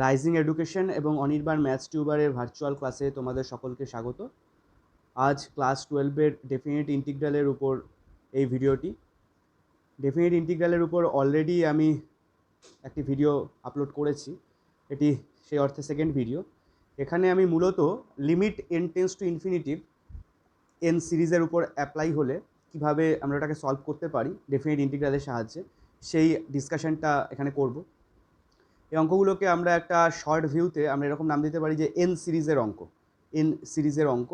Rising education এবং Anirban maths টিউবারের virtual ক্লাসে তোমাদের সকলকে স্বাগত। আজ ক্লাস 12-এর ডেফিনিট ইন্টিগ্রালের উপর এই ভিডিওটি। ডেফিনিট ইন্টিগ্রালের উপর অলরেডি আমি একটি ভিডিও আপলোড করেছি, এটি সেই অর্থে সেকেন্ড ভিডিও। এখানে আমি মূলত limit n tends to infinitive N সিরিজের উপর অ্যাপ্লাই হলে কিভাবে আমরা ওটাকে সলভ করতে পারি ডেফিনিট ইন্টিগ্রালের সাহায্যে, সেই ডিসকাশনটা এখানে করব। এই অঙ্কগুলোকে আমরা একটা শর্ট ভিউতে আমরা এরকম নাম দিতে পারি যে এন সিরিজের অঙ্ক, এন সিরিজের অঙ্ক।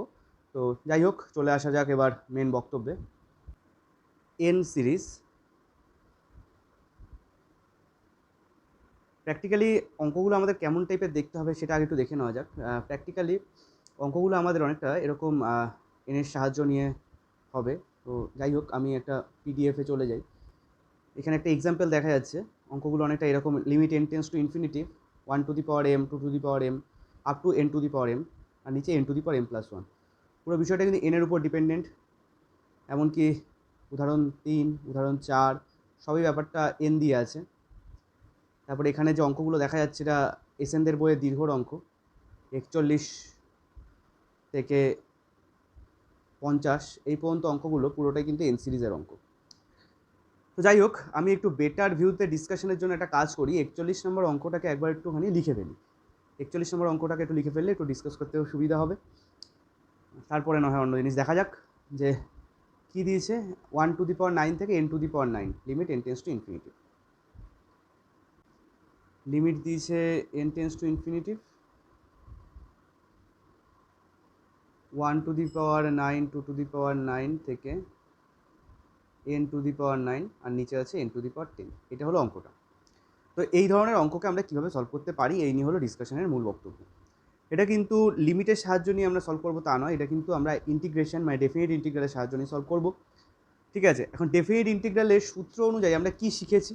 তো যাই হোক, চলে আসা যাক এবার মেন বক্তব্যে। এন সিরিজ প্র্যাকটিক্যালি অঙ্কগুলো আমাদের কেমন টাইপের দেখতে হবে সেটা আগে একটু দেখে নেওয়া যাক। প্র্যাকটিক্যালি অঙ্কগুলো আমাদের অনেকটা এরকম এনের সাহায্য নিয়ে হবে। তো যাই হোক, আমি একটা পিডিএফে চলে যাই। এখানে একটা এক্সাম্পল দেখা যাচ্ছে। অঙ্কগুলো অনেকটা এরকম, limit n tends to infinitive 1 to the power m, 2 to the power m, up to n to the power m, আর নিচে n to the power m+1। পুরো বিষয়টা কিন্তু n এর উপর ডিপেন্ডেন্ট। এমনকি উদাহরণ 3, উদাহরণ 4 সবই ব্যাপারটা n দিয়ে আছে। তারপরে এখানে যে অঙ্কগুলো দেখা যাচ্ছে এটা এসএনদের বইয়ের দীর্ঘর অঙ্ক, 41 থেকে 50 এই পর্যন্ত অঙ্কগুলো পুরোটাই কিন্তু এন সিরিজের অঙ্ক। তো যাই হোক, আমি একটু বেটার ভিউতে ডিসকাশনের জন্য একটা কাজ করি, 41 নম্বর অঙ্কটাকে একবার একটুখানি লিখে ফেলি। 41 নম্বর অঙ্কটাকে একটু লিখে ফেললে একটু ডিসকাস করতেও সুবিধা হবে। তারপরে না হয় অন্য জিনিস দেখা যাক যে কী দিয়েছে। 1 টু দি পাওয়ার 9 থেকে n to the power 9, limit n tends to infinitive. Limit দিয়েছে n tends to infinitive 1 to the power 9, 2 to the power 9 থেকে n টু দি পাওয়ার 9, আর নিচে আছে n টু দি পাওয়ার 10। এটা হলো অঙ্কটা। তো এই ধরনের অঙ্ককে আমরা কীভাবে সলভ করতে পারি, এই নিয়ে হলো ডিসকাশনের মূল বক্তব্য। এটা কিন্তু লিমিটের সাহায্য নিয়ে আমরা সলভ করবো তা নয়, এটা কিন্তু আমরা ইন্টিগ্রেশন মানে ডেফিনিট ইন্টিগ্রালের সাহায্য নিয়ে সলভ করবো। ঠিক আছে, এখন ডেফিনিট ইন্টিগ্রালের সূত্র অনুযায়ী আমরা কি শিখেছি?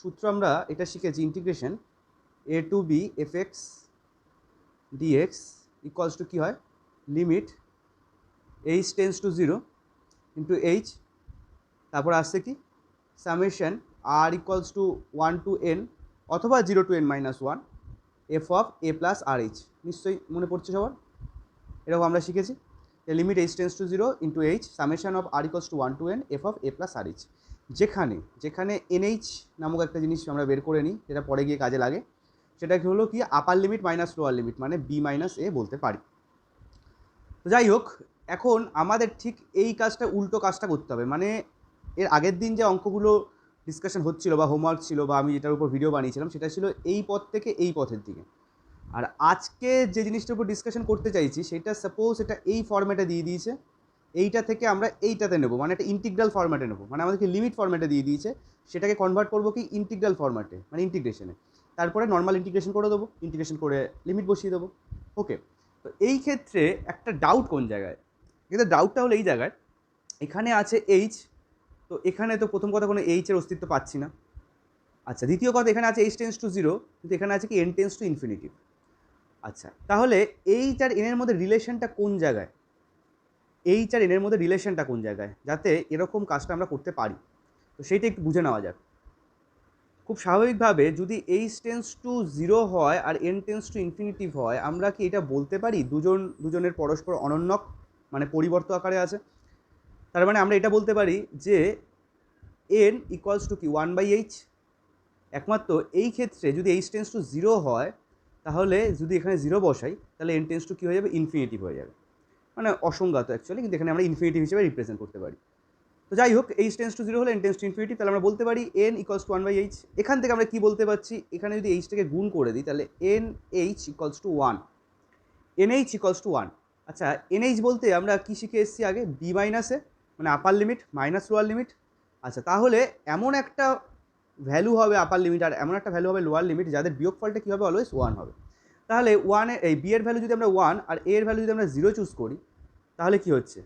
সূত্র আমরা এটা শিখেছি, integration a to b fx dx equals to কী হয়, limit h tends to 0 into h, তারপর আসছে কি summation r equals to 1 to n অথবা 0 to n-1 f of a plus R h. নিশ্চয়ই মনে পড়ছে সবার, এরকম আমরা শিখেছি limit h tends to 0 into h summation of r equals to 1 to n f of a plus R h. যেখানে যেখানে nh নামক একটা জিনিস আমরা বের করে নিই, যেটা পরে গিয়ে কাজে লাগে, সেটা কি হলো কি আপার লিমিট মাইনাস লোয়ার লিমিট, মানে b মাইনাস a বলতে পারি। তো যাই হোক, এখন আমাদের ঠিক এই কাজটা, উল্টো কাজটা করতে হবে। মানে এর আগের দিন যে অঙ্কগুলো ডিসকাশন হচ্ছিল বা হোমওয়ার্ক ছিল বা আমি যেটার উপর ভিডিও বানিয়েছিলাম, সেটা ছিল এই পথ থেকে এই পথের দিকে। আর আজকে যে জিনিসটার উপর ডিসকাশন করতে চাইছি সেটা সাপোজ এটা এই ফরম্যাটে দিয়ে দিয়েছে, এইটা থেকে আমরা এইটাতে নেবো, মানে একটা ইন্টিগ্রাল ফরম্যাটে নেবো। মানে আমাদেরকে লিমিট ফরম্যাটে দিয়ে দিয়েছে, সেটাকে কনভার্ট করবো কি ইন্টিগ্রাল ফরম্যাটে, মানে ইন্টিগ্রেশনে। তারপরে নর্মাল ইন্টিগ্রেশন করে দেবো, ইন্টিগ্রেশন করে লিমিট বসিয়ে দেবো। ওকে, তো এই ক্ষেত্রে একটা ডাউট কোন জায়গায়, কিন্তু ডাউটটা হলো এই জায়গায়, এখানে আছে এইচ, তো এখানে তো প্রথম কথা কোনো এইচের অস্তিত্ব পাচ্ছি না। আচ্ছা, দ্বিতীয় কথা, এখানে আছে এইচ টেন্স টু 0, কিন্তু এখানে আছে কি n টেন্স টু ইনফিনিটিভ। আচ্ছা, তাহলে এইচ আর এনের মধ্যে রিলেশনটা কোন জায়গায়, এইচ আর এনের মধ্যে রিলেশনটা কোন জায়গায়, যাতে এরকম কাজটা আমরা করতে পারি, তো সেইটা একটু বুঝে নেওয়া যাক। খুব স্বাভাবিকভাবে যদি এইচ টেন্স টু 0 হয় আর n টেন্স টু ইনফিনিটিভ হয়, আমরা কি এটা বলতে পারি দুজনের পরস্পর অনন্যক, মানে পরিবর্ত আকারে আছে? তার মানে আমরা এটা বলতে পারি যে n ইকুয়ালস টু কি 1/h। একমাত্র এই ক্ষেত্রে যদি এইচ টেন্স টু 0 হয়, তাহলে যদি এখানে 0 বসাই, তাহলে n টেন্স টু কী হয়ে যাবে, ইনফিনিটিভ হয়ে যাবে। মানে অসংজ্ঞাত অ্যাকচুয়ালি, কিন্তু এখানে আমরা ইনফিনিটিভ হিসেবে রিপ্রেজেন্ট করতে পারি। তো যাই হোক, এইচ টেন্স টু 0 হলে n টেন্স টু ইনফিনিটিভ, তাহলে আমরা বলতে পারি n ইকুয়ালস টু 1/h। এখান থেকে আমরা কী বলতে পারছি, এখানে যদি এইচটাকে গুণ করে দিই, তাহলে nh equals to 1, nh equals to 1। আচ্ছা, nh বলতে আমরা কী শিখে এসেছি আগে, b মাইনাসে, মানে আপার লিমিট মাইনাস লোয়ার লিমিট। আচ্ছা, তাহলে এমন একটা ভ্যালু হবে আপার লিমিট আর এমন একটা ভ্যালু হবে লোয়ার লিমিট, যাদের বিয়োগফলটা কী হবে, অলওয়েজ 1 হবে। তাহলে 1 এই b এর ভ্যালু যদি আমরা 1 আর a এর ভ্যালু যদি আমরা 0 চুজ করি, তাহলে কি হচ্ছে,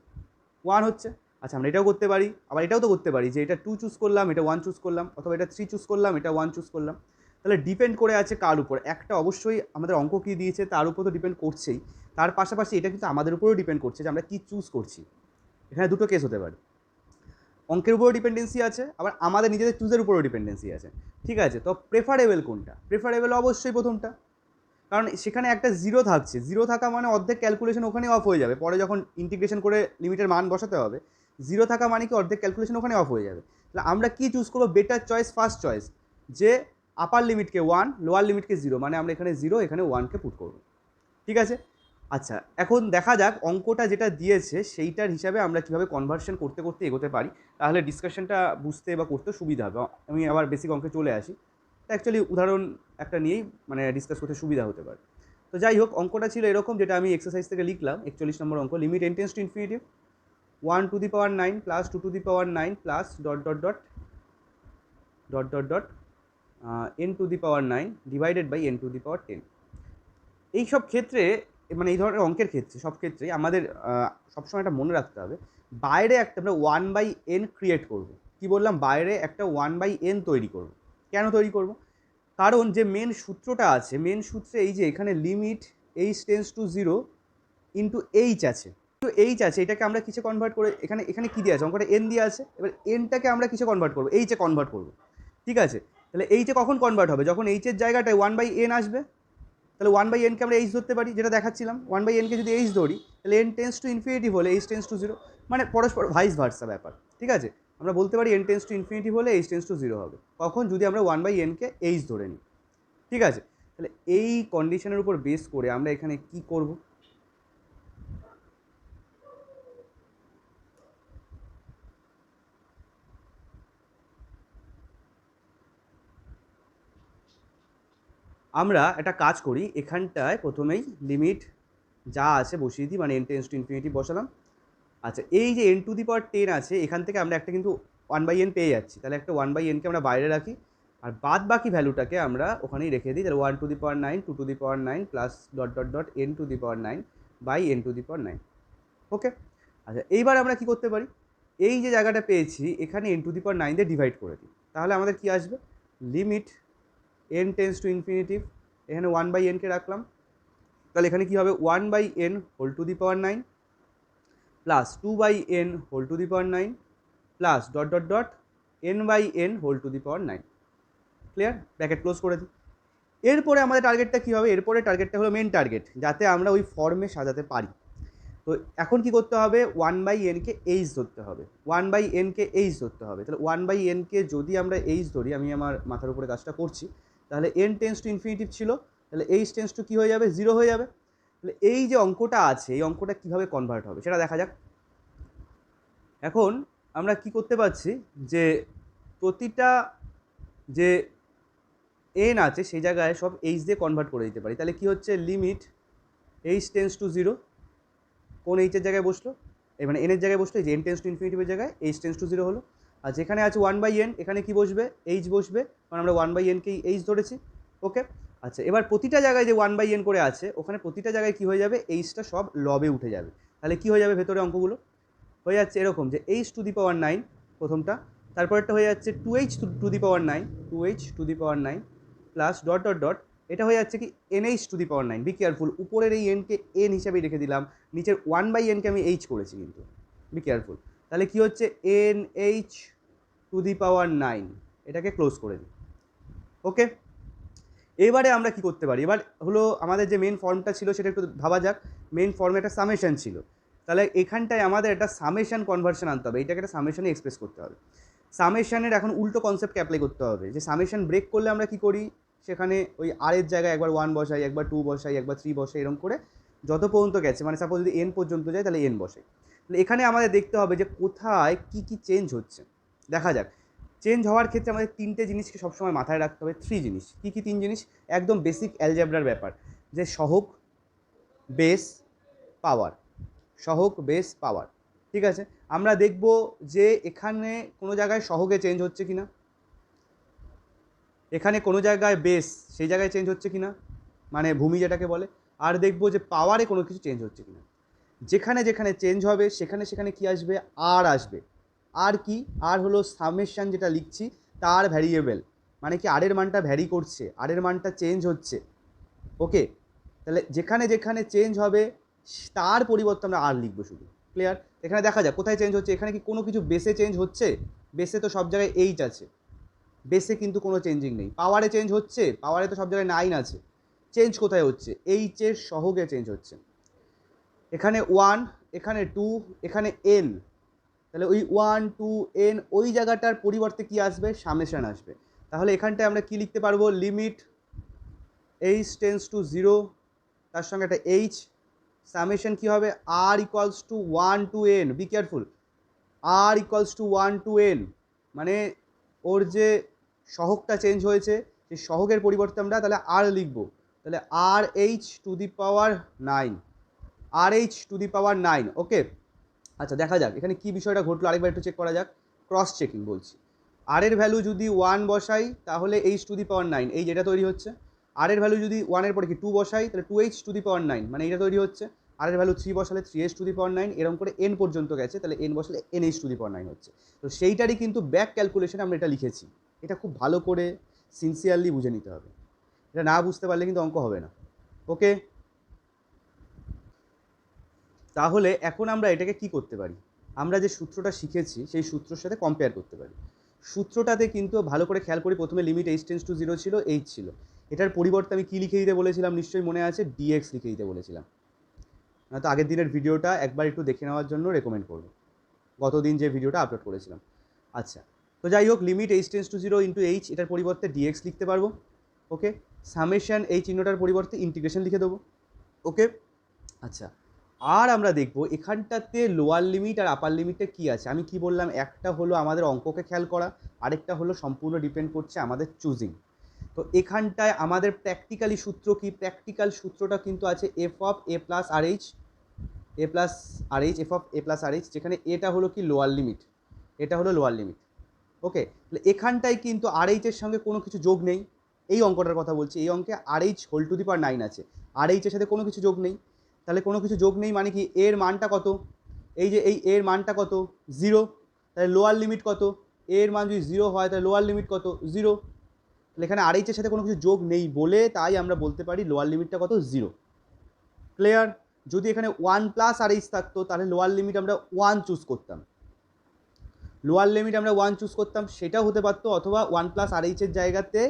1 হচ্ছে। আচ্ছা, আমরা এটাও করতে পারি, আবার এটাও তো করতে পারি যে এটা 2 চুজ করলাম, এটা 1 চুজ করলাম, অথবা এটা 3 চুজ করলাম, এটা 1 চুজ করলাম। তাহলে ডিপেন্ড করে আছে কার উপর, একটা অবশ্যই আমাদের অঙ্ক কী দিয়েছে তার উপর তো ডিপেন্ড করছেই, তার পাশাপাশি এটা কিন্তু আমাদের উপরেও ডিপেন্ড করছে যে আমরা কী চুজ করছি। এখানে দুটো কেস হতে পারে, অঙ্কের উপরও ডিপেন্ডেন্সি আছে, আবার আমাদের নিজেদের চুজের উপরও ডিপেন্ডেন্সি আছে। ঠিক আছে, তো প্রেফারেবল কোনটা? প্রেফারেবল অবশ্যই প্রথমটা, কারণ সেখানে একটা জিরো থাকছে, জিরো থাকা মানে অর্ধেক ক্যালকুলেশন ওখানে অফ হয়ে যাবে, পরে যখন ইন্টিগ্রেশন করে লিমিটের মান বসাতে হবে, জিরো থাকা মানে কি অর্ধেক ক্যালকুলেশন ওখানে অফ হয়ে যাবে। তাহলে আমরা কি চুজ করবো? বেটার চয়েস, ফার্স্ট চয়েস, যে আপার লিমিটকে 1, লোয়ার লিমিটকে 0, মানে আমরা এখানে 0, এখানে 1কে পুট করবো। ঠিক আছে, আচ্ছা এখন দেখা যাক অঙ্কটা যেটা দিয়েছে সেইটার হিসাবে আমরা কীভাবে কনভার্সন করতে করতে এগোতে পারি, তাহলে ডিসকাশনটা বুঝতে বা করতে সুবিধা হবে। আমি আবার বেসিক অঙ্কে চলে আসি, অ্যাকচুয়ালি উদাহরণ একটা নিয়েই মানে ডিসকাস করতে সুবিধা হতে পারে। তো যাই হোক, অঙ্কটা ছিল এরকম, যেটা আমি এক্সারসাইজ থেকে লিখলাম, 41 নম্বর অঙ্ক। Limit n tends to infinity 1 to the power 9 plus 2 to the power 9 plus dot dot dot dot dot dot n to the power 9 divided by n to the power 10। এইসব ক্ষেত্রে, মানে এই ধরনের অঙ্কের ক্ষেত্রে, সব ক্ষেত্রেই আমাদের সবসময় একটা মনে রাখতে হবে, বাইরে একটা আমরা 1/n ক্রিয়েট করব। কি বললাম? বাইরে একটা 1/n তৈরি করব। কেন তৈরি করব? কারণ যে মেন সূত্রটা আছে, মেন সূত্রে এই যে এখানে limit h tends to 0 into H আছে, এটাকে আমরা কিসে কনভার্ট করে, এখানে এখানে কী দিয়ে আছে? অঙ্কটা n দিয়ে আছে। এবার nটাকে আমরা কিসে কনভার্ট করবো? এইচে কনভার্ট করবো। ঠিক আছে, তাহলে এইচে কখন কনভার্ট হবে? যখন এইচের জায়গাটায় 1/n আসবে। তাহলে 1/nকে আমরা এইচ ধরতে পারি, যেটা দেখাচ্ছিলাম। 1/nকে যদি এইচ ধরি, তাহলে n টেন্ডস টু ইনফিনিটি হলে h টেন্ডস টু 0, মানে পরস্পর ভাইস ভার্সা ব্যাপার। ঠিক আছে, আমরা বলতে পারি n টেন্ডস টু ইনফিনিটি হলে h টেন্ডস টু 0 হবে। কখন? যদি আমরা 1/nকে এইচ ধরে নিই। ঠিক আছে, তাহলে এই কন্ডিশনের উপর বেস করে আমরা এখানে কি করব? আমরা একটা কাজ করি, এখানটায় প্রথমেই লিমিট যা আছে বসিয়ে দিই, মানে n টেন্ডস টু ইনফিনিটি বসালাম। আচ্ছা, এই যে n টু দি পাওয়ার 10 আছে, এখান থেকে আমরা একটা কিন্তু 1/n পেয়ে যাচ্ছি, তাহলে একটা 1/nকে আমরা বাইরে রাখি, আর বাদ বাকি ভ্যালুটাকে আমরা ওখানেই রেখে দিই। তাহলে 1 to the power 9, 2 to the power 9 plus dot dot dot n to the power 9 by n to the power 9। Okay, আচ্ছা এইবার আমরা কি করতে পারি? এই যে জায়গাটা পেয়েছি, এখানে n টু দি পাওয়ার 9 দিয়ে ডিভাইড করে দিই, তাহলে আমাদের কি আসবে? Limit n tends to infinity, এখানে 1/nকে রাখলাম, তাহলে এখানে কি হবে? 1/n whole to the power 9 plus 2/n whole to the power 9 plus dot dot dot n/n whole to the power 9। Clear? Bracket close করে দিই। এরপরে আমাদের টার্গেটটা কী হবে? এরপরে টার্গেটটা হলো মেন টার্গেট, যাতে আমরা ওই ফর্মে সাজাতে পারি। তো এখন কি করতে হবে? 1/nকে এইচ ধরতে হবে, 1/nকে এইচ ধরতে হবে। তাহলে 1/nকে যদি আমরা এইচ ধরি, আমি আমার মাথার উপরে কাজটা করছি, তাহলে n টেন্ডস টু ইনফিনিটিভ ছিল, তাহলে এইচ টেন্ডস টু কী হয়ে যাবে? 0 হয়ে যাবে। তাহলে এই যে অঙ্কটা আছে, এই অঙ্কটা কীভাবে কনভার্ট হবে সেটা দেখা যাক। এখন আমরা কি করতে পারছি যে প্রতিটা যে n আছে সেই জায়গায় সব এইচ দিয়ে কনভার্ট করে দিতে পারি। তাহলে কি হচ্ছে? লিমিট এইচ টেন্ডস টু 0, কোন এইচের জায়গায় বসলো? মানে এনের জায়গায় বসলো, এই যে n টেন্ডস টু ইনফিনিটিভের জায়গায় এইচ টেন্ডস টু 0 হলো। আর যেখানে আছে 1/n, এখানে কি বসবে? এইচ বসবে, কারণ আমরা 1/nকেই এইচ ধরেছি। ওকে, আচ্ছা এবার প্রতিটা জায়গায় যে 1/n করে আছে, ওখানে প্রতিটা জায়গায় কি হয়ে যাবে? এইচটা সব লবে উঠে যাবে। তাহলে কি হয়ে যাবে ভেতরে অঙ্কগুলো? হয়ে যাচ্ছে এরকম যে h টু দি পাওয়ার 9 প্রথমটা, তারপরটা হয়ে যাচ্ছে 2h two the power 9, 2h two the power 9 plus dot dot dot, এটা হয়ে যাচ্ছে কি nh two the power 9। Be careful, উপরের এই nকে n হিসাবেই রেখে দিলাম, নিচের 1/nকে আমি h করেছি কিন্তু, বি কেয়ারফুল। তাহলে কি হচ্ছে? nh টু দি পাওয়ার 9, এটাকে ক্লোজ করে দিই। ওকে, এবারে আমরা কি করতে পারি? এবার হলো আমাদের যে মেন ফর্মটা ছিল সেটা একটু ভাবা যাক। মেন ফর্মে একটা সামেশন ছিল, তাহলে এখানটায় আমাদের একটা সামেশন কনভার্সন আনতে হবে, এটাকে একটা সামেশনে এক্সপ্রেস করতে হবে। সামেশনের এখন উল্টো কনসেপ্টকে অ্যাপ্লাই করতে হবে, যে সামেশন ব্রেক করলে আমরা কি করি? সেখানে ওই আর এর জায়গায় একবার 1 বসাই, একবার 2 বসাই, একবার 3 বসাই, এরকম করে যত পর্যন্ত গেছে, মানে সাপোজ যদি n পর্যন্ত যায় তাহলে n বসাই। তাহলে এখানে আমাদের দেখতে হবে যে কোথায় কী কী চেঞ্জ হচ্ছে। দেখা যাক, চেঞ্জ হওয়ার ক্ষেত্রে আমাদের 3টে জিনিসকে সবসময় মাথায় রাখতে হবে। 3 জিনিস। কী কী 3 জিনিস? একদম বেসিক অ্যালজেব্রার ব্যাপার, যে সহগ, বেস, পাওয়ার। সহগ, বেস, পাওয়ার। ঠিক আছে, আমরা দেখব যে এখানে কোনো জায়গায় সহগে চেঞ্জ হচ্ছে কিনা, এখানে কোনো জায়গায় বেস সেই জায়গায় চেঞ্জ হচ্ছে কিনা, মানে ভূমি যেটাকে বলে। আর দেখব যে পাওয়ারে কোনো কিছু চেঞ্জ হচ্ছে কিনা। যেখানে যেখানে চেঞ্জ হবে সেখানে সেখানে কি আসবে? আর আসবে। আর কি? আর হলো সামেশন যেটা লিখছি তার ভ্যারিয়েবল, মানে কি আর এর মানটা ভ্যারি করছে, আর এর মানটা চেঞ্জ হচ্ছে। ওকে, তাহলে যেখানে যেখানে চেঞ্জ হবে তার পরিবর্তে আমরা আর লিখবো শুধু। ক্লিয়ার? এখানে দেখা যাক কোথায় চেঞ্জ হচ্ছে। এখানে কি কোনো কিছু বেসে চেঞ্জ হচ্ছে? বেসে তো সব জায়গায় 8 আছে, বেসে কিন্তু কোনো চেঞ্জিং নেই। পাওয়ারে চেঞ্জ হচ্ছে, পাওয়ারে তো সব জায়গায় 9 আছে। চেঞ্জ কোথায় হচ্ছে? এইচের সহগে চেঞ্জ হচ্ছে। এখানে 1, এখানে 2, এখানে n, তাহলে ওই 1 2 n ওই জায়গাটার পরিবর্তে কি আসবে? সামেশন আসবে। তাহলে এখানটায় আমরা কি লিখতে পারবো? লিমিট h টেন্স টু 0, তার সঙ্গে একটা h, সামেশন কি হবে? r equals to 1 to n, be careful, r equals to 1 to n, মানে ওর যে সহগটা চেঞ্জ হয়েছে সেই সহগের পরিবর্তে আমরা তাহলে r লিখবো, তাহলে r h to the power 9, r h to the power 9। Okay, আচ্ছা দেখা যাক এখানে কি বিষয়টা ঘটলো, আরেকবার একটু চেক করা যাক, ক্রস চেকিং বলছি। আর এর ভ্যালু যদি 1 বসাই তাহলে এইচ টু দি পাওয়ার 9, এই যেটা তৈরি হচ্ছে। আর এর ভ্যালু যদি 1 এর পরে কি 2 বসাই তাহলে 2h টু দি পাওয়ার 9, মানে এটা তৈরি হচ্ছে। আর এর ভ্যালু 3 বসালে 3h টু দি পাওয়ার 9, এরকম করে n পর্যন্ত গেছে, তাহলে n বসালে nh টু দি পাওয়ার 9 হচ্ছে। তো সেইটারই কিন্তু ব্যাক ক্যালকুলেশনে আমরা এটা লিখেছি। এটা খুব ভালো করে সিনসিয়ারলি বুঝে নিতে হবে, এটা না বুঝতে পারলে কিন্তু অঙ্ক হবে না। ওকে, তাহলে এখন আমরা এটাকে কি করতে পারি? আমরা যে সূত্রটা শিখেছি সেই সূত্রের সাথে কম্পেয়ার করতে পারি। সূত্রটাতে কিন্তু ভালো করে খেয়াল করি, প্রথমে লিমিট h টেন্স টু 0 ছিল, h ছিল। এটার পরিবর্তে আমি কী লিখে দিতে বলেছিলাম নিশ্চয়ই মনে আছে? dx লিখে দিতে বলেছিলাম। না তো আগের দিনের ভিডিওটা একবার একটু দেখে নেওয়ার জন্য রেকমেন্ড করব, গতদিন যে ভিডিওটা আপলোড করেছিলাম। আচ্ছা, তো যাই হোক, limit h tends to 0 into h, এটার পরিবর্তে dx লিখতে পারবো। ওকে, সামেশন এই চিহ্নটার পরিবর্তে ইন্টিগ্রেশন লিখে দেবো। ওকে, আচ্ছা, আর আমরা দেখব এখানটাতে লোয়ার লিমিট আর আপার লিমিটে কি আছে। আমি কি বললাম, একটা হলো আমাদের অঙ্ককে খেয়াল করা, আরেকটা হলো সম্পূর্ণ ডিপেন্ড করছে আমাদের চুজিং। তো এখানটায় আমাদের প্র্যাকটিক্যালি সূত্র কি? প্র্যাকটিক্যাল সূত্রটা কিন্তু আছে f of a plus R h, f of a plus R h, যেখানে এটা হলো কি লোয়ার লিমিট, এটা হলো লোয়ার লিমিট। ওকে, তাহলে এখানটায় কিন্তু আর এইচের সঙ্গে কোনো কিছু যোগ নেই, এই অঙ্কটার কথা বলছি। এই অঙ্কে আর h whole to the power 9 আছে, আর এইচের সাথে কোনো কিছু যোগ নেই। তাহলে কোনো কিছু যোগ নেই মানে কি? এর মানটা কত? এই যে এই এর মানটা কত? 0। তাহলে লোয়ার লিমিট কত? এর মান যদি 0 হয় তাহলে লোয়ার লিমিট কত? 0। তাহলে এখানে আর এইচের সাথে কোনো কিছু যোগ নেই বলে তাই আমরা বলতে পারি লোয়ার লিমিটটা কত? 0। ক্লিয়ার? যদি এখানে 1 প্লাস আর এইচ থাকতো তাহলে লোয়ার লিমিট আমরা 1 চুজ করতাম, লোয়ার লিমিট আমরা 1 চুজ করতাম, সেটাও হতে পারতো, অথবা 1 প্লাস আর এইচের জায়গাতে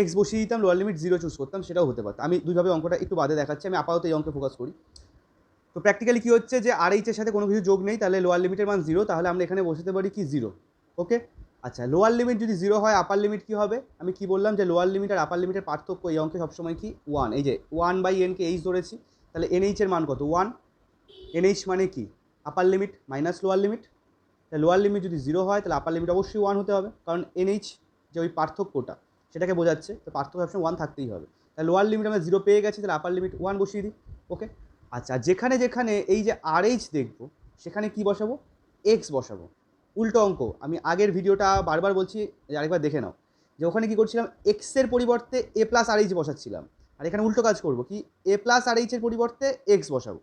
এক্স বসিয়ে দিতাম, লোয়ার লিমিট 0 চুজ করতাম, সেটাও হতে পারতো। আমি দুইভাবে অঙ্কটা একটু বাদে দেখাচ্ছি, আমি আপাতত এই অঙ্কে ফোকাস করি। তো প্র্যাকটিক্যালি কী হচ্ছে যে আর এইচের সাথে কোনো কিছু যোগ নেই, তাহলে লোয়ার লিমিটের মান 0, তাহলে আমরা এখানে বসাতে পারি কি 0। ওকে, আচ্ছা, লোয়ার লিমিট যদি 0 হয় আপার লিমিট কী হবে? আমি কি বললাম যে লোয়ার লিমিট আর আপার লিমিটের পার্থক্য এই অঙ্কে সবসময় কি? 1। এই যে 1/n কে এইচ ধরেছি, তাহলে এনএইচের মান কত? 1। এনএইচ মানে কি? আপার লিমিট মাইনাস লোয়ার লিমিট। তাহলে লোয়ার লিমিট যদি 0 হয় তাহলে আপার লিমিট অবশ্যই 1 হতে হবে, কারণ এনএইচ যে ওই পার্থক্যটা সেটাকে বোঝাচ্ছে, তো পার্থক্য সবসময় 1 থাকতেই হবে। তাহলে লোয়ার লিমিট আমরা 0 পেয়ে গেছি, তাহলে আপার লিমিট 1 বসিয়ে দিই। ওকে, আচ্ছা, যেখানে যেখানে এই যে আর এইচ দেখবো সেখানে কি বসাবো? এক্স বসাবো। উল্টো অঙ্ক, আমি আগের ভিডিওটা বারবার বলছি, আরেকবার দেখে নাও, যে ওখানে কী করছিলাম? এক্সের পরিবর্তে এ প্লাস আর এইচ বসাচ্ছিলাম, আর এখানে উল্টো কাজ করবো কি? এ প্লাস আর এইচের পরিবর্তে এক্স বসাবো,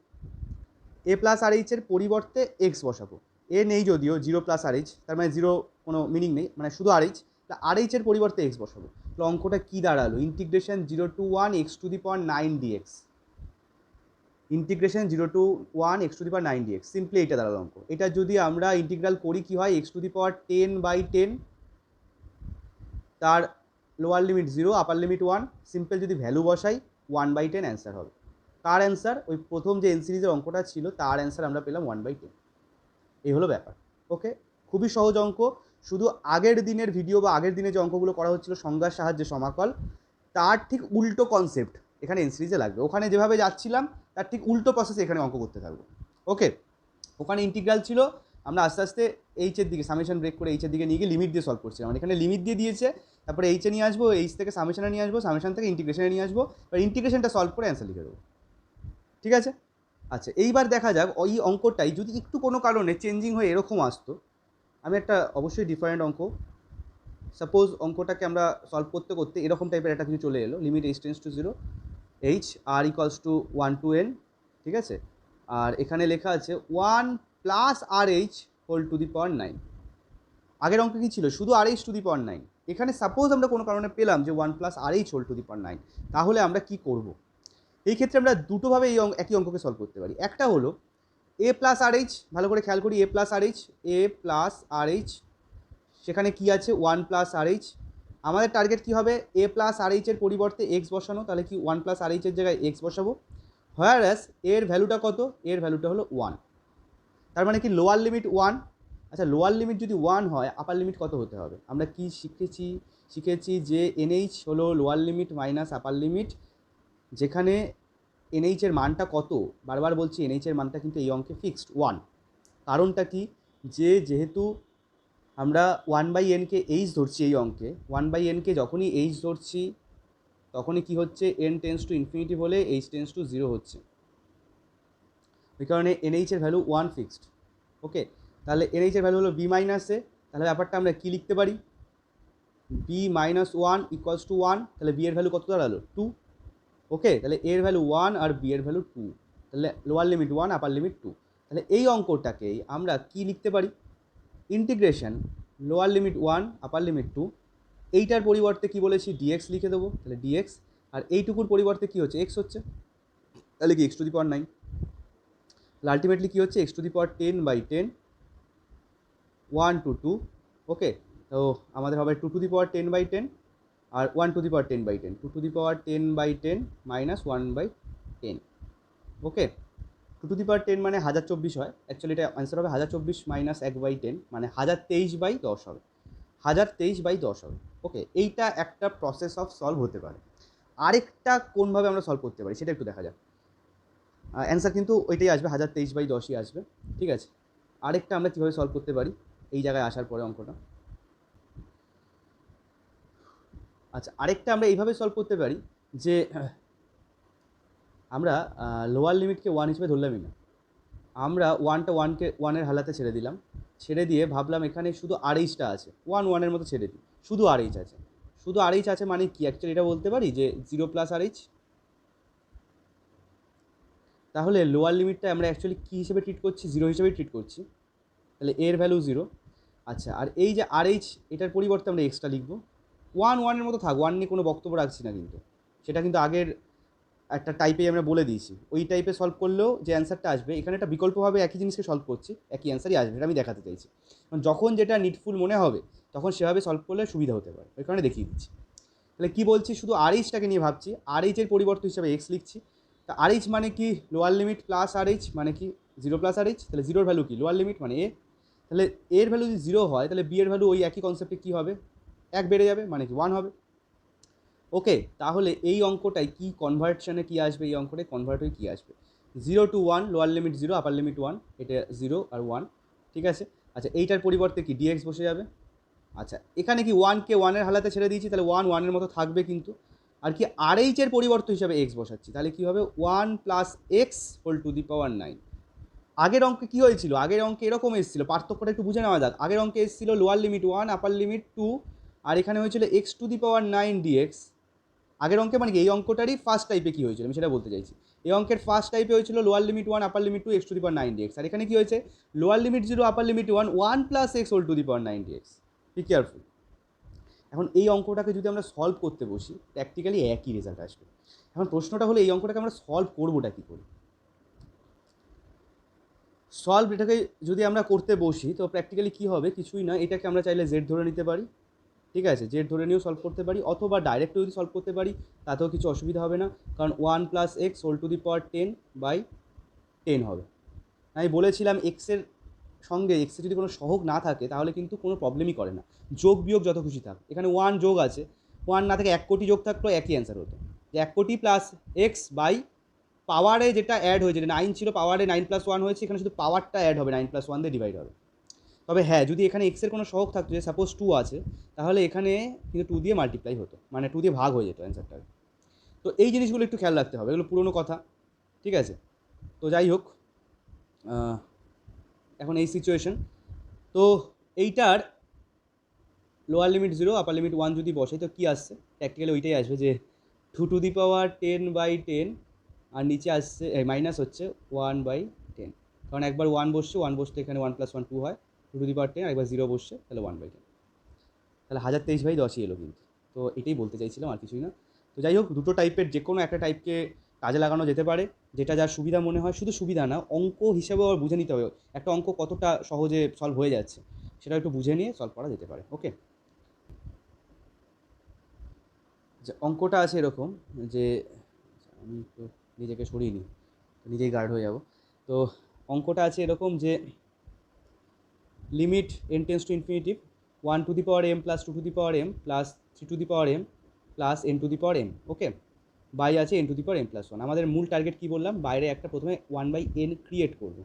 এ প্লাস আর এইচের পরিবর্তে এক্স বসাবো। এ নেই যদিও, 0 প্লাস আর এইচ, তার মানে 0 কোনো মিনিং নেই, মানে শুধু আর এইচ, তা আর এইচের পরিবর্তে এক্স বসাবো। তো অঙ্কটা কী দাঁড়ালো? Integration 0 to 1 x two the power 9 dx, integration 0 to 1 x two the power 9 dx, simply এটা দাঁড়ালো অঙ্ক। এটা যদি আমরা ইন্টিগ্রাল করি কি হয়? x টু দি পাওয়ার 10/10, তার lower limit 0, upper limit 1, simple যদি ভ্যালু বসাই 1/10 অ্যান্সার হবে। কার অ্যান্সার? ওই প্রথম যে এন সিরিজের অঙ্কটা ছিল তার অ্যান্সার আমরা পেলাম 1/10। এই হলো ব্যাপার। ওকে, খুবই সহজ অঙ্ক, শুধু আগের দিনের ভিডিও বা আগের দিনে যে অঙ্কগুলো করা হচ্ছিল সংজ্ঞার সাহায্যে সমাকল, তার ঠিক উল্টো কনসেপ্ট এখানে এন সিরিজে লাগবে। ওখানে যেভাবে যাচ্ছিলাম তার ঠিক উল্টো প্রসেস এখানে অঙ্ক করতে থাকবো। ওকে, ওখানে ইন্টিগ্রাল ছিল, আমরা আস্তে আস্তে এইচের দিকে সামেশন ব্রেক করে এইচের দিকে নিয়ে গিয়ে লিমিট দিয়ে সলভ করছিলাম। এখানে লিমিট দিয়ে দিয়েছে, তারপরে এইচে নিয়ে আসবো, এইচ থেকে সামেশনে নিয়ে আসবো, সামেশন থেকে ইন্টিগ্রেশনে নিয়ে আসবো, এবার ইন্টিগ্রেশনটা সলভ করে অ্যান্সার লিখে দেবো। ঠিক আছে? আচ্ছা, এইবার দেখা যাক ওই অঙ্কটাই যদি একটু কোনো কারণে চেঞ্জিং হয়ে এরকম আসতো। আমি একটা অবশ্যই ডিফারেন্ট অঙ্ক, সাপোজ অঙ্কটাকে আমরা সলভ করতে করতে এরকম টাইপের একটা কিছু চলে এলো, limit h tends to 0, h r equals to 1 to n, ঠিক আছে? আর এখানে লেখা আছে 1 plus R h whole to the power 9। আগের অঙ্কে কী ছিল? শুধু আর এইচ টু দি পাওয়ার 9। এখানে সাপোজ আমরা কোনো কারণে পেলাম যে 1 plus R h whole to the power 9, তাহলে আমরা কী করব? এই ক্ষেত্রে আমরা দুটোভাবে এই একই অঙ্ককে সলভ করতে পারি। একটা হলো এ প্লাস আর এইচ, ভালো করে খেয়াল করি, এ প্লাস আর এইচ, এ প্লাস আর এইচ, সেখানে কী আছে? 1 প্লাস আর এইচ, আমাদের টার্গেট কী হবে, এ প্লাস আর এইচের পরিবর্তে এক্স বসানো, তাহলে কি 1 প্লাস আর এইচের জায়গায় এক্স বসাবো। হোয়ারাস এর ভ্যালুটা কত, এর ভ্যালুটা হলো 1, তার মানে কি লোয়ার লিমিট 1। আচ্ছা, লোয়ার লিমিট যদি 1 হয় আপার লিমিট কত হতে হবে, আমরা কি শিখেছি যে এনএইচ হলো লোয়ার লিমিট মাইনাস আপার লিমিট, যেখানে এনএইচের মানটা কত, বারবার বলছি এনএইচের মানটা কিন্তু এই অঙ্কে ফিক্সড 1। কারণটা কি, যেহেতু আমরা 1/nকে এইচ ধরছি এই অঙ্কে, 1/nকে যখনই এইচ ধরছি তখনই কি হচ্ছে, n টেন্স টু ইনফিনিটি বলে এইচ টেন্স টু 0 হচ্ছে, ওই কারণে এনএইচের ভ্যালু 1 ফিক্সড। ওকে, তাহলে এনএইচের ভ্যালু হলো বি মাইনাস এ, তাহলে ব্যাপারটা আমরা কী লিখতে পারি, বি মাইনাস 1 ইকুয়ালস টু 1, তাহলে বি এর ভ্যালু কত দাঁড়ালো 2। ওকে, তাহলে এর ভ্যালু 1 আর বি এর ভ্যালু 2, তাহলে লোয়ার লিমিট 1 আপার লিমিট 2। তাহলে এই অঙ্কটাকেই আমরা কি লিখতে পারি, integration lower limit 1 upper limit 2, এইটার পরিবর্তে কি বলেছি ডিএক্স লিখে দেবো, তাহলে ডিএক্স, আর এইটুকুর পরিবর্তে কি হচ্ছে এক্স হচ্ছে, তাহলে কি এক্স টু দি পাওয়ার 9, তাহলে আলটিমেটলি কী হচ্ছে x to the power 10/10 1 to 2। Okay, তো আমাদের হবে 2 to the power 10/10 আর 1 to the power 10/10, 2 to the power 10/10 minus 1/10। Okay, 2 to the power 10 মানে 1024 হয়, অ্যাকচুয়ালি এটা অ্যান্সার হবে 1024 মাইনাস 1/10 মানে 1023/10 হবে, 1023/10 হবে। ওকে, এইটা একটা প্রসেস অফ সলভ হতে পারে। আরেকটা কোনভাবে আমরা সলভ করতে পারি সেটা একটু দেখা যাক। অ্যান্সার কিন্তু ওইটাই আসবে, 1023/10ই আসবে। ঠিক আছে, আরেকটা আমরা কীভাবে সলভ করতে পারি এই জায়গায় আসার পরে অঙ্কটা। আচ্ছা, আরেকটা আমরা এইভাবে সলভ করতে পারি যে আমরা লোয়ার লিমিটকে 1 হিসেবে ধরলামই না, আমরা 1-1-কে হালাতে ছেড়ে দিলাম, ছেড়ে দিয়ে ভাবলাম এখানে শুধু আরএইচটা আছে, 1-1-এর মতো ছেড়ে দিই, শুধু আরএইচ আছে। শুধু আরএইচ আছে মানে কি, অ্যাকচুয়ালি এটা বলতে পারি যে 0 প্লাস আরএইচ। তাহলে লোয়ার লিমিটটা আমরা অ্যাকচুয়ালি কী হিসেবে ট্রিট করছি, 0 হিসেবেই ট্রিট করছি, তাহলে এর ভ্যালু 0। আচ্ছা, আর এই যে আরএইচ এটার পরিবর্তে আমরা এক্সটা লিখবো, 1-1-এর মতো থাক, 1 নিয়ে কোনো বক্তব্য রাখছি না, কিন্তু সেটা কিন্তু আগের একটা টাইপেই আমরা বলে দিয়েছি, ওই টাইপে সলভ করলেও যে অ্যান্সারটা আসবে, এখানে একটা বিকল্পভাবে একই জিনিসকে সলভ করছি, একই অ্যান্সারই আসবে, এটা আমি দেখাতে চাইছি। যখন যেটা নিডফুল মনে হবে তখন সেভাবে সলভ করলে সুবিধা হতে পারে, ওই কারণে দেখিয়ে দিচ্ছি। তাহলে কী বলছি, শুধু আরএইচটাকে নিয়ে ভাবছি, আরএইচের পরিবর্তন হিসাবে এক্স লিখছি। তা আরএইচ মানে কি, লোয়ার লিমিট প্লাস আরএইচ মানে কি 0 প্লাস আরএইচ, তাহলে 0-র ভ্যালু কি লোয়ার লিমিট মানে এ, তাহলে এর ভ্যালু যদি 0 হয় তাহলে বি এর ভ্যালু ওই একই কনসেপ্টে কী হবে, 1 বেড়ে যাবে মানে কি 1 হবে। ওকে, তাহলে এই অঙ্কটাই কি কনভার্টশনে কী আসবে, এই অঙ্কটাই কনভার্ট হয়ে কী আসবে, 0 to 1 lower limit 0 upper limit 1, এটা 0 আর 1। ঠিক আছে, আচ্ছা এইটার পরিবর্তে কি ডিএক্স বসে যাবে। আচ্ছা, এখানে কি 1-কে 1-এর হালাতে ছেড়ে দিয়েছি, তাহলে 1-1-এর মতো থাকবে কিন্তু, আর কি আরএইচের পরিবর্তন হিসাবে এক্স বসাচ্ছি, তাহলে কী হবে 1 plus x whole to the power 9। আগের অঙ্কে কী হয়েছিল, আগের অঙ্কে এরকম এসেছিলো, পার্থক্যটা একটু বুঝে নেওয়া যাক। আগের অঙ্কে এসেছিলো লোয়ার লিমিট 1 আপার লিমিট 2, আর এখানে হয়েছিল x to the power 9 dx. আগের অঙ্কে মানে কি এই অঙ্কটারই ফার্স্ট টাইপে কী হয়েছিল আমি সেটা বলতে চাইছি, এই অঙ্কের ফার্স্ট টাইপে হয়েছিল lower limit 1 upper limit 2 x to the power 9 dx, আর এখানে কী হয়েছে lower limit 0 upper limit 1 plus x whole to the power 9 dx. Be careful. এখন এই অঙ্কটাকে যদি আমরা সলভ করতে বসি প্র্যাকটিক্যালি একই রেজাল্ট আসবে। এখন প্রশ্নটা হলো এই অঙ্কটাকে আমরা সলভ করবোটা কী করে, সলভ এটাকে যদি আমরা করতে বসি তো প্র্যাকটিক্যালি কী হবে, কিছুই না, এটাকে আমরা চাইলে জেড ধরে নিতে পারি। ঠিক আছে, জেড ধরে নিয়েও সলভ করতে পারি, অথবা ডাইরেক্ট যদি সলভ করতে পারি তাতেও কিছু অসুবিধা হবে না, কারণ 1 plus x whole to the power 10/10 হবে। আমি বলেছিলাম এক্সের সঙ্গে এক্সের যদি কোনো সহগ না থাকে তাহলে কিন্তু কোনো প্রবলেমই করে না, যোগ বিয়োগ যত খুশি থাক, এখানে 1 যোগ আছে, 1 না থেকে 1 কোটি যোগ থাকলেও একই অ্যান্সার হতো, যে 1 কোটি প্লাস এক্স বাই পাওয়ারে যেটা অ্যাড হয়েছে, 9 ছিল পাওয়ারে 9 প্লাস 1 হয়েছে, এখানে শুধু পাওয়ারটা অ্যাড হবে, 9 প্লাস 1 দিয়ে ডিভাইড হবে। তবে হ্যাঁ, যদি এখানে এক্সের কোনো সহগ থাকতো, যে সাপোজ 2 আছে, তাহলে এখানে কিন্তু 2 দিয়ে মাল্টিপ্লাই হতো, মানে 2 দিয়ে ভাগ হয়ে যেত অ্যান্সারটা। তো এই জিনিসগুলো একটু খেয়াল রাখতে হবে, এগুলো পুরনো কথা। ঠিক আছে, তো যাই হোক, এখন এই সিচুয়েশন, তো এইটার লোয়ার লিমিট 0 আপার লিমিট 1 যদি বসে তো কী আসছে, প্র্যাকটিক্যালি ওইটাই আসবে যে 2 টু দি পাওয়ার 10/10, আর নিচে আসছে মাইনাস হচ্ছে 1/10, কারণ একবার 1 বসছে, 1 বসতে এখানে 1 প্লাস 1 2 হয়, 2 টু দি পাওয়ার 10, আর একবার 0 বসছে তাহলে 1/10, তাহলে 1023/10ই এলো কিন্তু। তো এটাই বলতে চাইছিলাম, আর কিছুই না। তো যাই হোক, দুটো টাইপের যে কোনো একটা টাইপকে কাজে লাগানো যেতে পারে, যেটা যার সুবিধা মনে হয়। শুধু সুবিধা না, অঙ্ক হিসাবেও আবার বুঝে নিতে হবে একটা অঙ্ক কতটা সহজে সলভ হয়ে যাচ্ছে, সেটা একটু বুঝে নিয়ে সলভ করা যেতে পারে। ওকে। যে অঙ্কটা আছে এরকম যে, আমি তো নিজেকে সরিয়ে নিই, নিজেই গার্ড হয়ে যাব। তো অঙ্কটা আছে এরকম যে limit n tends to infinitive 1 to the power m plus 2 to the power m plus 3 to the power m plus n to the power m, okay, by আছে n to the power m plus 1। আমাদের মূল target কী বললাম, বাইরে একটা প্রথমে 1/n create করবো।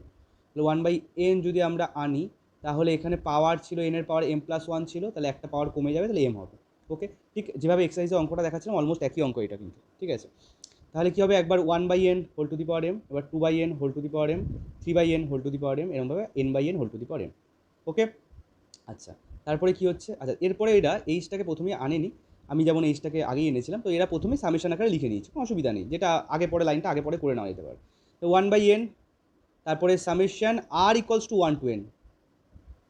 তাহলে 1/n যদি আমরা আনি, তাহলে এখানে পাওয়ার ছিল n এর পাওয়ার m প্লাস 1 ছিল, তাহলে একটা পাওয়ার কমে যাবে, তাহলে m হবে। ওকে, ঠিক যেভাবে এক্সারসাইজে অঙ্কটা দেখাচ্ছিলাম অলমোস্ট একই অঙ্ক এটা কিন্তু, ঠিক আছে। তাহলে কী হবে, একবার 1/n whole to the power m, এবার 2/n whole to the power m, 3/n whole to the power m, এরকমভাবে n/n whole to the power m। Okay, আচ্ছা, তারপরে কি হচ্ছে, আচ্ছা এরপরে এরা এইচটাকে প্রথমেই আনেনি, আমি যেমন এইচটাকে আগেই এনেছিলাম, তো এরা প্রথমে সামেশন আকারে লিখে নিয়েছে, কোনো অসুবিধা নেই, যেটা আগে পরে লাইনটা আগে পরে করে নেওয়া যেতে পারে। তো 1/n, তারপরে summation r equals to 1 to n,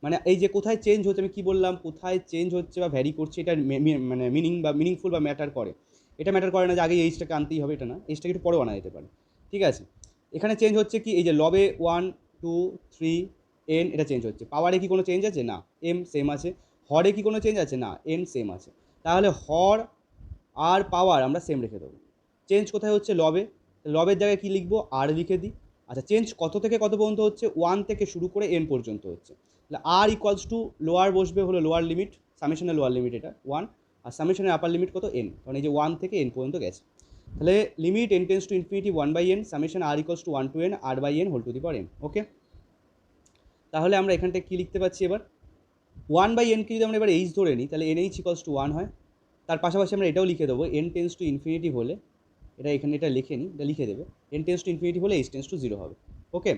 মানে এই যে কোথায় চেঞ্জ হচ্ছে, আমি কী বললাম, কোথায় চেঞ্জ হচ্ছে বা ভ্যারি করছে, এটা মানে মিনিং বা মিনিংফুল বা ম্যাটার করে, এটা ম্যাটার করে না যে আগে এইচটাকে আনতেই হবে, এটা না, এইচটাকে একটু পরেও আনা যেতে পারে, ঠিক আছে। এখানে চেঞ্জ হচ্ছে কি, এই যে লবে 1 2 3 n, এটা চেঞ্জ হচ্ছে। পাওয়ারে কি কোনো চেঞ্জ আছে? না, m সেম আছে। হরে কি কোনো চেঞ্জ আছে? না, n সেম আছে। তাহলে হর আর পাওয়ার আমরা সেম রেখে দেবো। চেঞ্জ কোথায় হচ্ছে? লবে। লবের জায়গায় কী লিখবো? আর লিখে দিই। আচ্ছা, চেঞ্জ কত থেকে কত পর্যন্ত হচ্ছে? 1 থেকে শুরু করে n পর্যন্ত হচ্ছে। তাহলে আর ইকুয়ালস টু লোয়ার বসবে হলো লোয়ার লিমিট, সামেশনের লোয়ার লিমিট এটা 1, আর সামেশনের আপার লিমিট কত? n, কারণ এই যে 1 থেকে n পর্যন্ত গেছে। তাহলে limit n tends to infinity 1/n summation r equals to 1 to n r/n whole to the power m। Okay, তাহলে আমরা এখানটা কী লিখতে পাচ্ছি এবার, 1/n কে যদি আমরা এবার h ধরে নিই, তাহলে nh ইকুয়ালস টু 1 হয়। তার পাশাপাশি আমরা এটাও লিখে দেবো, n টেন্স টু ইনফিনিটি হলে, এটা এখানে এটা লিখে নিই, এটা লিখে দেবে, n টেন্স টু ইনফিনিটি হলে h টেন্স টু 0 হবে। ওকে,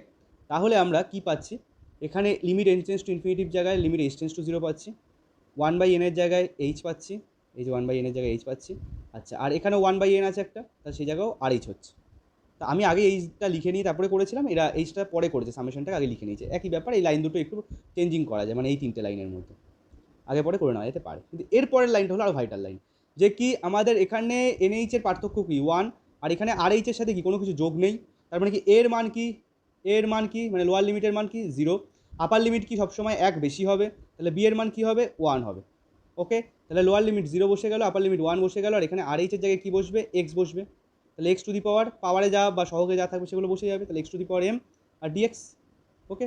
তাহলে আমরা কি পাচ্ছি এখানে, limit n tends to infinitive জায়গায় লিমিট h টেন্স টু 0 পাচ্ছি, 1/n এর জায়গায় h পাচ্ছি, এই যে 1/n এর জায়গায় h পাচ্ছি। আচ্ছা, আর এখানেও 1/n আছে একটা, তাহলে সেই জায়গাও RH হচ্ছে। তা আমি আগে এইচটা লিখে নিই তারপরে করেছিলাম, এরা এইচটা পরে করেছে, সামেশনটাকে আগে লিখে নিয়েছে, একই ব্যাপার। এই লাইন দুটো একটু চেঞ্জিং করা যায়, মানে এই তিনটে লাইনের মধ্যে আগে পরে করে নেওয়া যেতে পারে। কিন্তু এরপরের লাইনটা হলো আরও ভাইটাল লাইন, যে কি আমাদের এখানে NH এর পার্থক্য কি 1, আর এখানে RH এর সাথে কি কোনো কিছু যোগ নেই, তার মানে কি এর মান কি, এর মান কি, মানে লোয়ার লিমিটের মান কি 0, আপার লিমিট কি সবসময় 1 বেশি হবে, তাহলে বি এর মান কি হবে 1 হবে। ওকে, তাহলে লোয়ার লিমিট 0 বসে গেল, আপার লিমিট 1 বসে গেল, আর এখানে RH এর জায়গায় কী বসবে? x বসবে। তাহলে এক্স টু দি পাওয়ার, পাওয়ারে যা বা সহগে যা থাকবে সেগুলো বসে যাবে, তাহলে x to the power m আর dx। Okay,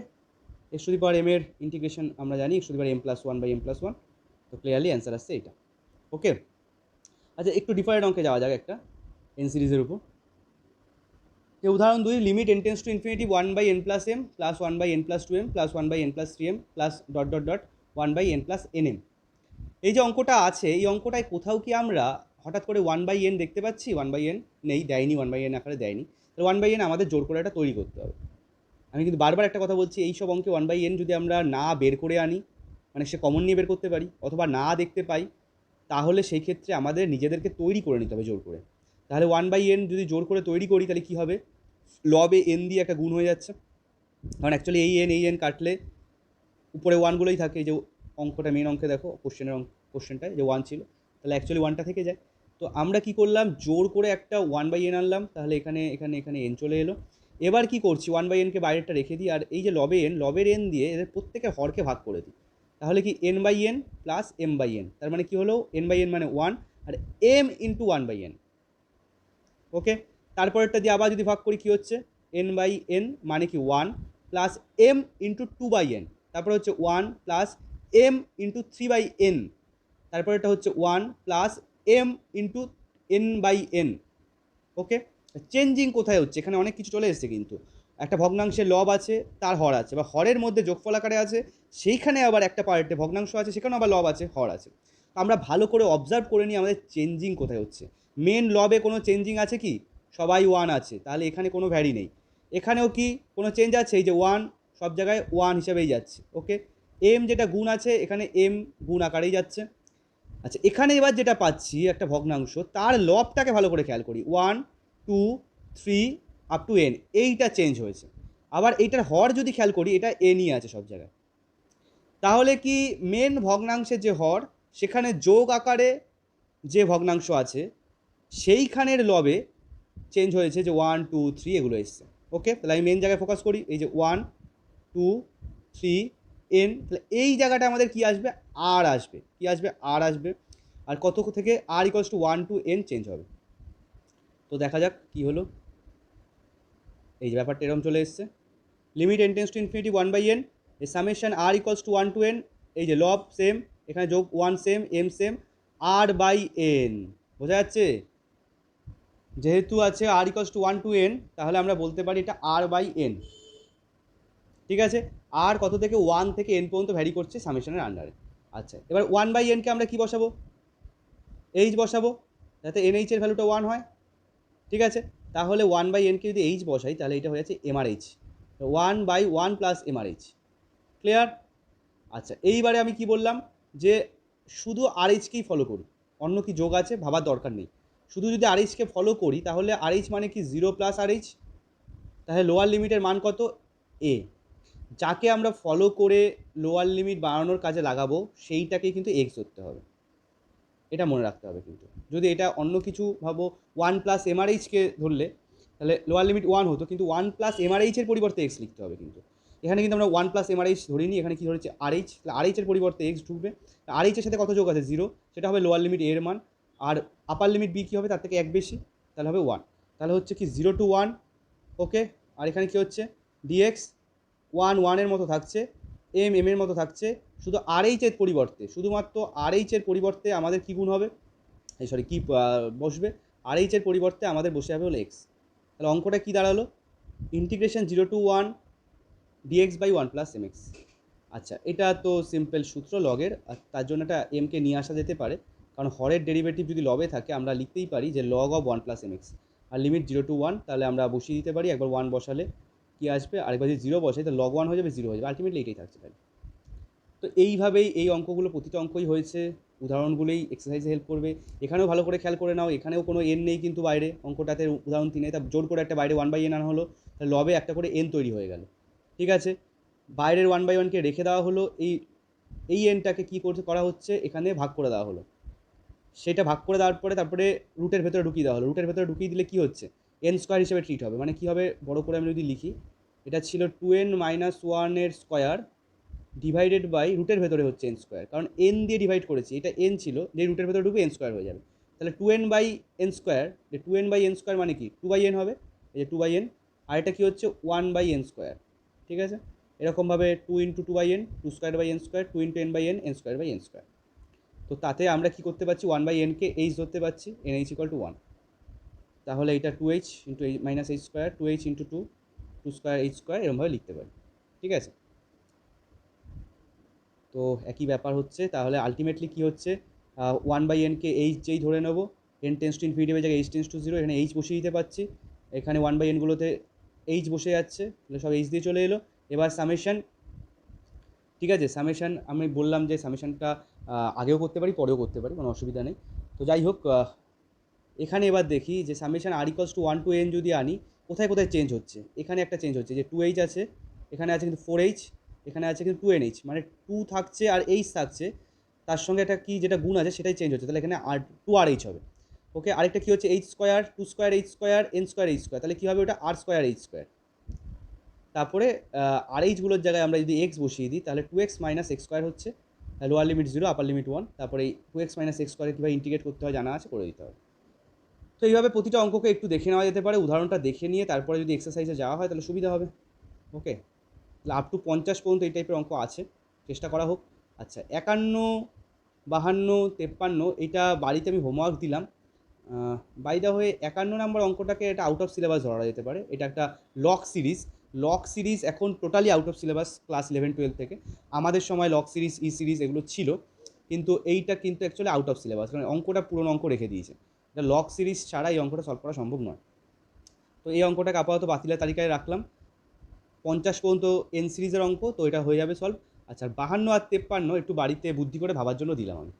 x to the power m এর ইন্টিগ্রেশন আমরা জানি, x to the power m plus 1/m plus 1, তো ক্লিয়ারলি অ্যান্সার আসছে এটা। ওকে, আচ্ছা একটু ডিফারেন্ট অঙ্কে যাওয়া যাক একটা এন সিরিজের উপর। যে উদাহরণ 2, limit n tends to infinity 1/n plus m plus 1/n plus 2m plus 1/n plus 3m plus dot dot dot 1/n plus nm। এই যে অঙ্কটা আছে, এই অঙ্কটায় কোথাও কি আমরা হঠাৎ করে 1/n দেখতে পাচ্ছি? 1/n নেই, দেয়নি, 1/n আকারে দেয়নি। তাহলে 1/n আমাদের জোর করে এটা তৈরি করতে হবে। আমি কিন্তু বারবার একটা কথা বলছি, এই সব অঙ্কে 1/n যদি আমরা না বের করে আনি, মানে সে কমন নিয়ে বের করতে পারি অথবা না দেখতে পাই, তাহলে সেই ক্ষেত্রে আমাদের নিজেদেরকে তৈরি করে নিতে হবে জোর করে। তাহলে 1/n যদি জোর করে তৈরি করি, তাহলে কী হবে, লবে n দিয়ে একটা গুণ হয়ে যাচ্ছে, কারণ অ্যাকচুয়ালি এই n কাটলে উপরে ওয়ানগুলোই থাকে। এই যে অঙ্কটা মেন অঙ্কে দেখো, কোশ্চেনটায় যে 1 ছিল, তাহলে অ্যাকচুয়ালি 1টা থেকে যায়। তো আমরা কি করলাম, জোর করে একটা 1/n আনলাম, তাহলে এখানে এখানে এখানে n চলে এলো। এবার কি করছি, 1/nকে বাইরেটা রেখে দিই, আর এই যে লবের n দিয়ে এদের প্রত্যেকের হরকে ভাগ করে দিই, তাহলে কি n/n প্লাস m/n, তার মানে কি হলো, n/n মানে 1 আর m ইন্টু 1/n। ওকে, তারপরেরটা দিয়ে আবার যদি ভাগ করি, কি হচ্ছে, n/n মানে কি 1 প্লাস m ইন্টু 2/n, তারপরে হচ্ছে 1 প্লাস m ইন্টু 3/n, তারপরে এটা হচ্ছে 1 প্লাস m ইন্টু n/n। ওকে, চেঞ্জিং কোথায় হচ্ছে, এখানে অনেক কিছু চলে এসেছে, কিন্তু একটা ভগ্নাংশের লব আছে, তার হর আছে, বা হরের মধ্যে যোগফল আকারে আছে, সেইখানে আবার একটা পার্টে ভগ্নাংশ আছে, সেখানেও আবার লব আছে, হর আছে। তো আমরা ভালো করে অবজার্ভ করে নিই আমাদের চেঞ্জিং কোথায় হচ্ছে। মেন লবে কোনো চেঞ্জিং আছে কি? সবাই 1 আছে, তাহলে এখানে কোনো ভ্যারি নেই। এখানেও কি কোনো চেঞ্জ আছে? এই যে 1 সব জায়গায় 1 হিসেবেই যাচ্ছে। ওকে, m যেটা গুণ আছে, এখানে m গুণ আকারেই যাচ্ছে। আচ্ছা, এখানে এবার যেটা পাচ্ছি একটা ভগ্নাংশ, তার লবটাকে ভালো করে খেয়াল করি, 1 2 3 আপ টু n, এইটা চেঞ্জ হয়েছে। আবার এইটার হর যদি খেয়াল করি, এটা nই আছে সব জায়গায়। তাহলে কি মেন ভগ্নাংশের যে হর, সেখানে যোগ আকারে যে ভগ্নাংশ আছে, সেইখানের লবে চেঞ্জ হয়েছে, যে 1 2 3 এগুলো এসছে। ওকে, তাহলে আমি মেন জায়গায় ফোকাস করি, এই যে 1 2 3 n, তাহলে এই জায়গাটা আমাদের কি আসবে, আর আসবে, কি আসবে, আর আসবে। আর কত থেকে আর equals to 1 to n change হবে। তো দেখা যাক কী হলো। এই যে ব্যাপারটা এরকম চলে এসছে, limit n tends to infinity 1/n, এই summation r equals to 1 to n, এই যে লব সেম, এখানে যোগ 1 সেম, m সেম, r/n। বোঝা যাচ্ছে? যেহেতু আছে r equals to 1 to n, তাহলে আমরা বলতে পারি এটা r/n। ঠিক আছে, আর কত থেকে 1 থেকে n পর্যন্ত ভ্যারি করছে সামেশনের আন্ডারে। আচ্ছা, এবার 1/n-কে আমরা কি বসাবো? h বসাবো, যাতে NH এর ভ্যালুটা 1 হয়। ঠিক আছে, তাহলে 1/n-কে যদি h বসাই তাহলে এটা হয়ে যাচ্ছে MRH, 1/1 প্লাস MRH। ক্লিয়ার? আচ্ছা, এইবারে আমি কি বললাম যে শুধু RH-কেই ফলো করি, অন্য কি যোগ আছে ভাবার দরকার নেই। শুধু যদি RH-কে ফলো করি তাহলে RH মানে কি 0 প্লাস RH, তাহলে লোয়ার লিমিটের মান কত? A। যাকে আমরা ফলো করে লোয়ার লিমিট বাড়ানোর কাজে লাগাবো সেইটাকে কিন্তু এক্স ধরতে হবে, এটা মনে রাখতে হবে। কিন্তু যদি এটা অন্য কিছু ভাবো, 1 প্লাস MRH-কে ধরলে তাহলে লোয়ার লিমিট 1 হতো, কিন্তু 1 প্লাস MRH-এর পরিবর্তে এক্স লিখতে হবে। কিন্তু এখানে কিন্তু আমরা 1 প্লাস MRH ধরিনি, এখানে কি ধরেছে RH, তাহলে RH-এর পরিবর্তে এক্স ঢুকবে। RH-এর সাথে কত যোগ আছে? 0, সেটা হবে লোয়ার লিমিট এর মান। আর আপার লিমিট বি কী হবে? তার থেকে এক বেশি, তাহলে হবে 1। তাহলে হচ্ছে কি 0 to 1, ওকে। আর এখানে কি হচ্ছে? dx 1 এর মতো থাকছে, m এর মতো থাকছে, শুধু RH-এর পরিবর্তে, শুধুমাত্র RH-এর পরিবর্তে আমাদের কী গুণ হবে? সরি, কী বসবে? RH-এর পরিবর্তে আমাদের বসে যাবে হলো এক্স। তাহলে অঙ্কটা কী দাঁড়ালো? Integration 0 to 1 dx/1 plus mx। আচ্ছা, এটা তো সিম্পল সূত্র লগের, আর তার জন্য একটা এমকে নিয়ে আসা যেতে পারে, কারণ হরের ডেরিভেটিভ যদি লবে থাকে আমরা লিখতেই পারি যে লগ অফ 1 প্লাস mx। আর লিমিট 0 to 1, তাহলে আমরা বসিয়ে দিতে পারি, একবার 1 বসালে কী আসবে, আরেকবার যদি 0 বসাই তাহলে লগ 1 হয়ে যাবে, 0 হয়ে যাবে, আলটিমেটলি এটাই থাকছে। তাই তো এইভাবেই এই অঙ্কগুলো প্রতিটা অঙ্কই হয়েছে, উদাহরণগুলোই এক্সারসাইজে হেল্প করবে। এখানেও ভালো করে খেয়াল করে নাও, এখানেও কোনো এন নেই কিন্তু বাইরে, অঙ্কটাতে উদাহরণ 3 তা জোর করে একটা বাইরে 1/n আনা হলো, তাহলে লবে একটা করে এন তৈরি হয়ে গেল। ঠিক আছে, বাইরের 1/1-কে রেখে দেওয়া হলো, এই এনটাকে কী করা হচ্ছে, এখানে ভাগ করে দেওয়া হলো। সেটা ভাগ করে দেওয়ার পরে তারপরে রুটের ভেতরে ঢুকিয়ে দেওয়া হলো। রুটের ভেতরে ঢুকিয়ে দিলে কী হচ্ছে? n স্কোয়ার হিসেবে ট্রিট হবে। মানে কী হবে, বড় করে আমি যদি লিখি, এটা ছিল 2n - 1 এর স্কোয়ার ডিভাইডেড বাই রুটের ভেতরে হচ্ছে n স্কোয়ার, কারণ n দিয়ে ডিভাইড করেছি, এটা n ছিল, যে রুটের ভেতরে ঢুকবে n স্কোয়ার হয়ে যাবে। তাহলে 2n/n স্কোয়ার, যে 2n/n স্কোয়ার মানে কি 2/n হবে, এই যে 2/n, আর এটা কী হচ্ছে 1/n স্কোয়ার। ঠিক আছে, এরকমভাবে 2 × 2/n, 2 square square, 2 × n/n, n square square. তো তাতে আমরা কী করতে পারছি, 1/n-কে h ধরতে পারছি, NH = 1। তাহলে এটা 2h × - h square, 2h × 2, 2 square h square, এরকমভাবে লিখতে পারি। ঠিক আছে, তো একই ব্যাপার হচ্ছে। তাহলে আলটিমেটলি কী হচ্ছে, 1/n-কে h যেই ধরে নেব, n টেন্স টু ইনফিনিটি জায়গায় h টেন্স টু 0, এখানে h বসিয়ে দিতে পারছি, এখানে 1/n-গুলোতে h বসে যাচ্ছে, তাহলে সব h দিয়ে চলে এলো। এবার সামেশন, ঠিক আছে, সামেশন আমি বললাম যে সামেশনটা আগেও করতে পারি পরেও করতে পারি, কোনো অসুবিধা নেই। তো যাই হোক, এখানে এবার দেখি যে সামেশন r = 1 to n যদি আনি, কোথায় কোথায় চেঞ্জ হচ্ছে। এখানে একটা চেঞ্জ হচ্ছে, যে 2h আছে, এখানে আছে কিন্তু 4h, এখানে আছে কিন্তু 2nh, মানে 2 থাকছে আর h থাকছে, তার সঙ্গে একটা কি যেটা গুণ আছে সেটাই চেঞ্জ হচ্ছে, তাহলে এখানে আর 2rh হবে। ওকে, আরেকটা কী হচ্ছে, h square, 2 square h square, n square h square, তাহলে কী হবে ওটা r স্কোয়ার h স্কোয়ার। তারপরে RH-গুলোর জায়গায় আমরা যদি x বসিয়ে দিই তাহলে 2x - x স্কোয়ার হচ্ছে, লোয়ার লিমিট 0, আপার লিমিট 1, তারপরে এই 2x - x স্কোয়ারে কীভাবে ইন্টিগ্রেট করতে হয় জানা আছে, করে দিতে হবে। তো এইভাবে প্রতিটা অঙ্ককে একটু দেখে নেওয়া যেতে পারে, উদাহরণটা দেখে নিয়ে তারপরে যদি এক্সারসাইজে যাওয়া হয় তাহলে সুবিধা হবে। ওকে, তাহলে আপ টু 50 পর্যন্ত এই টাইপের অঙ্ক আছে, চেষ্টা করা হোক। আচ্ছা, 51, 52, 53 এটা বাড়িতে আমি হোমওয়ার্ক দিলাম। বাই দ্য ওয়ে 51 নম্বর অঙ্কটাকে এটা আউট অফ সিলেবাস ধরা যেতে পারে, এটা একটা লগ সিরিজ এখন totally out of syllabus class 11-12 থেকে। আমাদের সময় লগ সিরিজ, ই সিরিজ এগুলো ছিল, কিন্তু এইটা কিন্তু অ্যাকচুয়ালি আউট অফ সিলেবাস, কারণ অঙ্কটা পুরনো অঙ্ক রেখে দিয়েছে। এটা লগ সিরিজ ছাড়া এই অঙ্কটা সলভ করা সম্ভব নয়। তো এই অঙ্কটাকে আপাতত বাতিলের তালিকায় রাখলাম। 50 পর্যন্ত এন সিরিজের অঙ্ক, তো এটা হয়ে যাবে সলভ। আচ্ছা, 52 আর 53 একটু বাড়িতে বুদ্ধি করে ভাবার জন্য দিলাম আমি,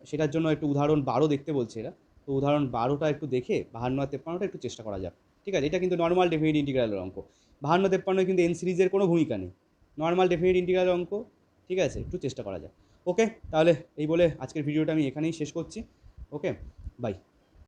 সেটার জন্য একটু উদাহরণ 12 দেখতে বলছে এরা, তো উদাহরণ 12টা একটু দেখে 52 আর 53টা একটু চেষ্টা করা যাক। ঠিক আছে, এটা কিন্তু নর্মাল ডেফিনিট ইন্টিগ্রালের অঙ্ক, 52-53 কিন্তু এন সিরিজের কোনো ভূমিকা নেই, নর্মাল ডেফিনিট ইন্টিগ্রালের অঙ্ক। ঠিক আছে, একটু চেষ্টা করা যাক। ওকে, তাহলে এই বলে আজকের ভিডিওটা আমি এখানেই শেষ করছি। ওকে, বাই।